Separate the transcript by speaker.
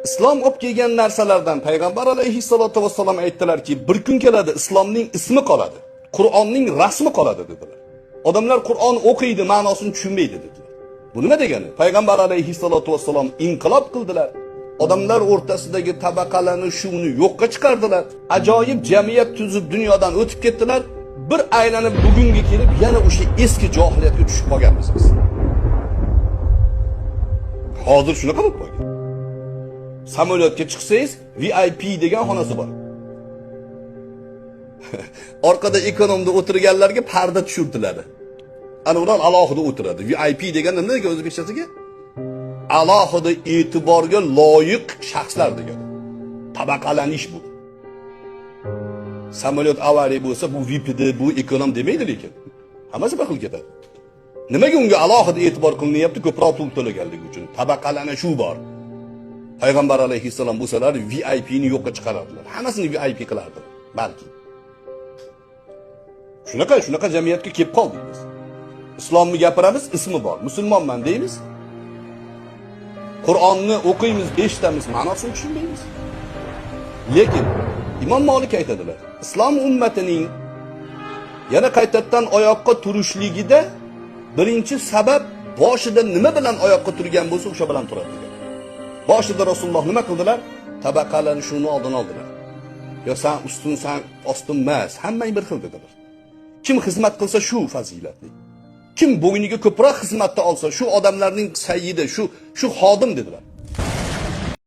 Speaker 1: Islom olib kelgan narsalardan payg'ambar alayhissalatu vassalom aytdilarki, bir kun keladi, islomning ismi qoladi, Qur'onning rasmi qoladi dedilar. Odamlar Qur'on o'qiydi, ma'nosini tushunmaydi dedilar. Bu nima degani? Payg'ambar alayhissalatu vassalom inqilob qildilar. Odamlar o'rtasidagi tabaqalarni shuni yo'qqa chiqardilar. Ajoyib jamiyat tuzib dunyodan o'tib ketdilar. Bir aylanib bugunga kelib yana o'sha eski johiliyatga tushib qolganmiz biz. Hozir shunaqa bo'lib qolgan. Samolyotga chiqsangiz VIP degan xonasi bor. Orqada ekonomda o'tirganlarga parda tushirtiladi. Ana ular alohida o'tiradi. VIP deganda nima degan o'zbekchasiga? Alohida e'tiborga loyiq shaxslar degan. Tabaqalanish bu. Samolyot avariya bo'lsa bu VIP'di, bu ekonom demaydi lekin. Hammasi bir xil ketadi. Nimaga unga alohida e'tibor qilinyapti? Ko'proq pul to'laganligi uchun. Tabaqalanishuv bor. Payg'ambar alayhissalom bo'lsalar VIP ni yo'qqa chiqaradilar. Hammasini VIP qilardi. Balki. Shunaqa jamiyatga kelib qoldik biz. Islomni gapiramiz, ismi bor. Musulmonman deymiz. Qur'onni o'qiymiz, eshitamiz, ma'nosini tushunmaymiz. Lekin Imom Malik aytadilar, islom ummatining yana qaytadan oyoqqa turishligida birinchi sabab boshida nima bilan oyoqqa turgan bo'lsa, o'sha bilan turadi. Boshida Rasululloh nima qildilar? Tabaqalarni shuni oldin oldilar. Yo sen ustun, sen ostin emas, hammang bir xil dedilar. Kim xizmat qilsa shu fazilatli. Kim bo'yniga ko'proq xizmatda olsa, shu odamlarning sayyidi, shu xodim dedilar.